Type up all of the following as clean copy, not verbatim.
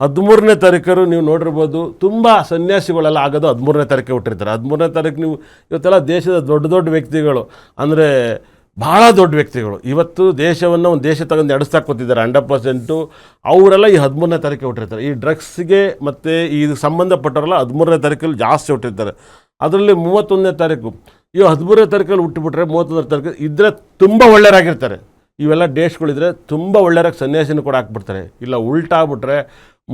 13ನೇ ತಾರೀಕರು ನೀವು ನೋಡಿರ್ಬೋದು, ತುಂಬ ಸನ್ಯಾಸಿಗಳೆಲ್ಲ ಆಗೋದು 13ನೇ ತಾರೀಕೆ ಹುಟ್ಟಿರ್ತಾರೆ. 13ನೇ ತಾರೀಕು ನೀವು ಇವತ್ತೆಲ್ಲ ದೇಶದ ದೊಡ್ಡ ದೊಡ್ಡ ವ್ಯಕ್ತಿಗಳು, ಅಂದರೆ ಭಾಳ ದೊಡ್ಡ ವ್ಯಕ್ತಿಗಳು ಇವತ್ತು ದೇಶವನ್ನು ಒಂದು ದೇಶ ತಗೊಂಡು ನಡೆಸ್ತಾ ಕೂತಿದ್ದಾರೆ 100%. ಅವರೆಲ್ಲ ಈ 13ನೇ ತಾರೀಕೆ ಹುಟ್ಟಿರ್ತಾರೆ. ಈ ಡ್ರಗ್ಸ್ಗೆ ಮತ್ತು ಈ ಸಂಬಂಧಪಟ್ಟವರೆಲ್ಲ 13ನೇ ತಾರೀಕಲ್ಲಿ ಜಾಸ್ತಿ ಹುಟ್ಟಿರ್ತಾರೆ. ಅದರಲ್ಲಿ 31ನೇ ತಾರೀಕು, ಈ 13ನೇ ತಾರೀಕಲ್ಲಿ ಹುಟ್ಟುಬಿಟ್ರೆ 31ನೇ ತಾರೀಕು ಇದ್ದರೆ ತುಂಬ ಒಳ್ಳೆಯರಾಗಿರ್ತಾರೆ. ಇವೆಲ್ಲ ಡೇಟ್ಸ್ಗಳಿದ್ರೆ ತುಂಬ ಒಳ್ಳೆಯರಾಗಿ ಸನ್ಯಾಸಿನೂ ಕೂಡ ಹಾಕ್ಬಿಡ್ತಾರೆ. ಇಲ್ಲ ಉಲ್ಟಾಗ್ಬಿಟ್ರೆ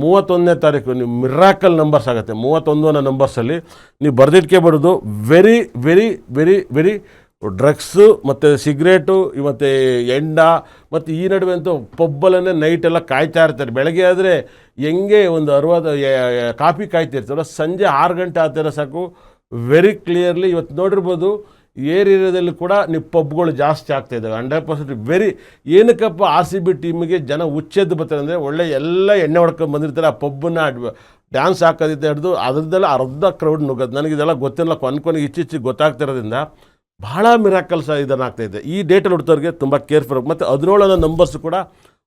31ನೇ ತಾರೀಕು ನೀವು ಮಿರಾಕಲ್ ನಂಬರ್ಸ್ ಆಗುತ್ತೆ. 31 ಅನ್ನೋ ನಂಬರ್ಸಲ್ಲಿ ನೀವು ಬರೆದಿಟ್ಕೊಬಿಡೋದು very very very very drugs ಮತ್ತು ಸಿಗ್ರೇಟು ಮತ್ತು ಎಂಡ ಮತ್ತು ಈ ನಡುವೆ ಅಂತೂ ಪಬ್ಬಲನ್ನೇ ನೈಟೆಲ್ಲ ಕಾಯ್ತಾ ಇರ್ತಾರೆ. ಬೆಳಗ್ಗೆ ಆದರೆ ಹೆಂಗೆ ಒಂದು 60 ಕಾಫಿ ಕಾಯ್ತಿರ್ತಾರೋ ಸಂಜೆ 6 ಗಂಟೆ ಆಗ್ತಿರೋ ಸಾಕು ವೆರಿ ಕ್ಲಿಯರ್ಲಿ ಇವತ್ತು ನೋಡಿರ್ಬೋದು. ಏರಿಯಾದಲ್ಲಿ ಕೂಡ ನೀವು ಪಬ್ಗಳು ಜಾಸ್ತಿ ಆಗ್ತಾಯಿದ್ದಾವೆ 100%. ವೆರಿ ಏನಕ್ಕಪ್ಪ RCB ಟೀಮಿಗೆ ಜನ ಹುಚ್ಚೆದ್ದು ಬರ್ತಾರೆ ಅಂದರೆ ಒಳ್ಳೆ ಎಲ್ಲ ಎಣ್ಣೆ ಹೊಡ್ಕೊಂಡು ಬಂದಿರ್ತಾರೆ. ಆ ಪಬ್ಬನ್ನ ಡ್ಯಾನ್ಸ್ ಹಾಕೋದಿದ್ದ ಹಿಡಿದು ಅದರದ್ದೆಲ್ಲ ಅರ್ಧ ಕ್ರೌಡ್ ನುಗ್ಗೋದು. ನನಗಿದೆಲ್ಲ ಗೊತ್ತಿಲ್ಲ, ಕೊನೆಗೆ ಇಚ್ಚಿಚ್ಚಿ ಗೊತ್ತಾಗ್ತಿರೋದ್ರಿಂದ ಭಾಳ ಮಿರಾಕಲ್ಸ್ ಇದನ್ನಾಗ್ತಾಯಿದೆ. ಈ ಡೇಟಲ್ಲಿ ಹುಡ್ತವ್ರಿಗೆ ತುಂಬ ಕೇರ್ಫುಲ್. ಮತ್ತು 17 ನಂಬರ್ಸು ಕೂಡ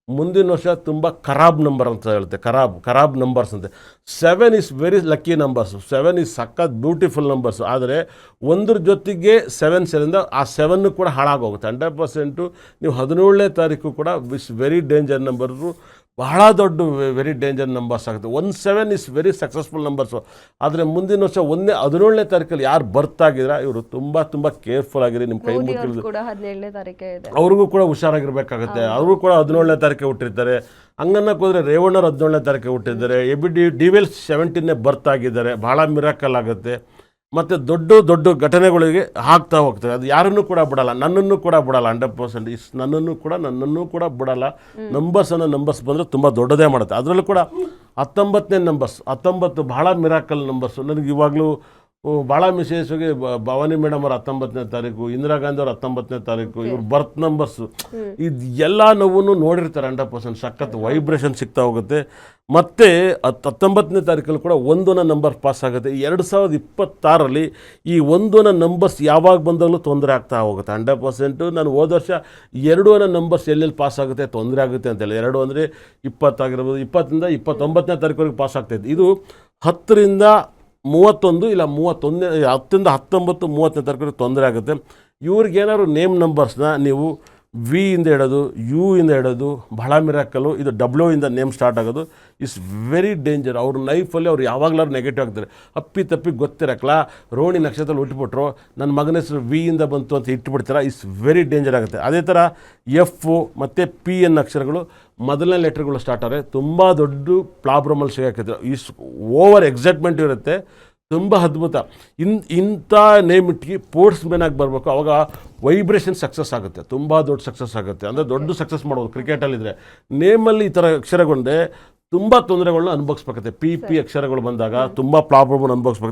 ಮುಂದಿನ ವರ್ಷ ತುಂಬ ಖರಾಬ್ ನಂಬರ್ ಅಂತ ಹೇಳುತ್ತೆ. ಖರಾಬ್ ನಂಬರ್ಸ್ ಅಂತೆ. 7 is very lucky numbers. 7 is ಸಖತ್ ಬ್ಯೂಟಿಫುಲ್ ನಂಬರ್ಸು. ಆದರೆ ಒಂದ್ರ ಜೊತೆಗೆ 7 ಸೇರಿಂದ ಆ 7 ಕೂಡ ಹಾಳಾಗೋಗುತ್ತೆ 100%. ನೀವು 17ನೇ ತಾರೀಕು ಕೂಡ ವೆರಿ ಡೇಂಜರ್ ನಂಬರು, ಬಹಳ ದೊಡ್ಡ ವೆರಿ ಡೇಂಜರ್ ನಂಬರ್ಸ್ ಆಗುತ್ತೆ. 17 ಈಸ್ ವೆರಿ ಸಕ್ಸಸ್ಫುಲ್ ನಂಬರ್ಸು. ಆದರೆ ಮುಂದಿನ ವರ್ಷ 17ನೇ ತಾರೀಕಲ್ಲಿ ಯಾರು ಬರ್ತಾಗಿದ್ರೆ ಇವರು ತುಂಬ ಕೇರ್ಫುಲ್ ಆಗಿರಿ. ನಿಮ್ಮ ಕೈ ಮುಗಿದು ಅವ್ರಿಗೂ ಕೂಡ ಹುಷಾರಾಗಿರ್ಬೇಕಾಗುತ್ತೆ. ಅವ್ರಿಗೂ ಕೂಡ 17ನೇ ತಾರೀಕೆ ಹುಟ್ಟಿರ್ತಾರೆ. ಹಂಗನ್ನಕ್ಕೆ ಹೋದರೆ ರೇವಣ್ಣರು 17ನೇ ತಾರೀಕೆ ಹುಟ್ಟಿದ್ದಾರೆ. DVL 17ನೇ ಬರ್ತಾಗಿದ್ದಾರೆ. ಭಾಳ ಮಿರಾಕಲ್ ಆಗುತ್ತೆ. ಮತ್ತು ದೊಡ್ಡ ಘಟನೆಗಳಿಗೆ ಆಗ್ತಾ ಹೋಗ್ತದೆ. ಅದು ಯಾರನ್ನೂ ಕೂಡ ಬಿಡಲ್ಲ, ನನ್ನನ್ನು ಕೂಡ ಬಿಡಲ್ಲ 100%. ನನ್ನನ್ನು ಕೂಡ ಬಿಡಲ್ಲ. ನಂಬರ್ಸ್ ಬಂದರೆ ತುಂಬ ದೊಡ್ಡದೇ ಮಾಡುತ್ತೆ. ಅದರಲ್ಲೂ ಕೂಡ 19ನೇ ನಂಬರ್ಸ್, 19 ಭಾಳ ಮಿರಾಕಲ್ ನಂಬರ್ಸು. ನನಗೆ ಇವಾಗಲೂ ಭಾಳ ವಿಶೇಷವಾಗಿ ಭವಾನಿ ಮೇಡಮ್ ಅವ್ರು 19ನೇ ತಾರೀಕು, ಇಂದಿರಾ ಗಾಂಧಿ ಅವ್ರು 19ನೇ ತಾರೀಕು, ಇವ್ರ ಬರ್ತ್ ನಂಬರ್ಸು ಇದು ಎಲ್ಲ ನೋವು ನೋಡಿರ್ತಾರೆ 100%. ಸಖತ್ ವೈಬ್ರೇಷನ್ ಸಿಗ್ತಾ ಹೋಗುತ್ತೆ. ಮತ್ತು 19ನೇ ತಾರೀಕಲ್ಲಿ ಕೂಡ 1 ನಂಬರ್ ಪಾಸ್ ಆಗುತ್ತೆ. 2026ರಲ್ಲಿ ಈ 1 ನಂಬರ್ಸ್ ಯಾವಾಗ ಬಂದಾಗಲೂ ತೊಂದರೆ ಆಗ್ತಾ ಹೋಗುತ್ತೆ 100%. ನಾನು ಹೋದ ವರ್ಷ 2 ನಂಬರ್ಸ್ ಎಲ್ಲೆಲ್ಲಿ ಪಾಸ್ ಆಗುತ್ತೆ ತೊಂದರೆ ಆಗುತ್ತೆ ಅಂತೇಳಿ 2 ಅಂದರೆ 20 ಆಗಿರ್ಬೋದು, 20ರಿಂದ 29ನೇ ತಾರೀಕುವರೆಗೆ ಪಾಸ್ ಆಗ್ತಾಯಿತ್ತು. ಇದು 10ರಿಂದ 31 ಇಲ್ಲ 31, 10ರಿಂದ 19, 30ನೇ ತಾರೀಕು ತೊಂದರೆ ಆಗುತ್ತೆ. ಇವ್ರಿಗೇನಾದ್ರು ನೇಮ್ ನಂಬರ್ಸ್ನ ನೀವು V ಇಂದ ಇಡೋದು, U ಇಂದ ಇಡೋದು ಬಹಳ ಮಿರಾಕಲ್ಲು. ಇದು W ಇಂದ ನೇಮ್ ಸ್ಟಾರ್ಟ್ ಆಗೋದು ಇಸ್ ವೆರಿ ಡೇಂಜರ್. ಅವ್ರ ಲೈಫಲ್ಲಿ ಅವ್ರು ಯಾವಾಗಲಾದ್ರು ನೆಗೆಟಿವ್ ಆಗ್ತಾರೆ. ಅಪ್ಪಿ ಗೊತ್ತಿರಕ್ಕಲ್ಲ, ರೋಹಿಣಿ ನಕ್ಷತ್ರದಲ್ಲಿ ಹುಟ್ಟುಬಿಟ್ರು ನನ್ನ ಮಗನ ಹೆಸರು V ಇಂದ ಬಂತು ಅಂತ ಇಟ್ಬಿಡ್ತಾರೆ. ಇಸ್ ವೆರಿ ಡೇಂಜರ್ ಆಗುತ್ತೆ. ಅದೇ ಥರ F ಮತ್ತು PN ಅಕ್ಷರಗಳು ಮೊದಲನೇ ಲೆಟ್ರ್ಗಳು ಸ್ಟಾರ್ಟ್ ಆದರೆ ತುಂಬ ದೊಡ್ಡ ಪ್ರಾಬ್ಲಮಲ್ಲಿ ಸಿಗಾಕಿದ್ರು. ಓವರ್ ಎಕ್ಸೈಟ್ಮೆಂಟ್ ಇರುತ್ತೆ, ತುಂಬ ಅದ್ಭುತ. ಇಂಥ ನೇಮ್ ಇಟ್ಟಿ ಸ್ಪೋರ್ಟ್ಸ್ ಮ್ಯಾನ್ ಆಗಿ ಬರಬೇಕು. ಅವಾಗ ವೈಬ್ರೇಷನ್ ಸಕ್ಸಸ್ ಆಗುತ್ತೆ, ತುಂಬ ದೊಡ್ಡ ಸಕ್ಸಸ್ ಆಗುತ್ತೆ. ಅಂದರೆ ದೊಡ್ಡ ಸಕ್ಸಸ್ ಮಾಡ್ಬೋದು ಕ್ರಿಕೆಟಲ್ಲಿದ್ದರೆ. ನೇಮಲ್ಲಿ ಈ ಥರ ಅಕ್ಷರಗೊಂಡೆ ತುಂಬ ತೊಂದರೆಗಳನ್ನ ಅನುಭವಿಸ್ಬೇಕಾಗುತ್ತೆ. PP ಅಕ್ಷರಗಳು ಬಂದಾಗ ತುಂಬ ಪ್ರಾಬ್ಲಮನ್ನು ಅನುಭವಿಸ್ಬೇಕು.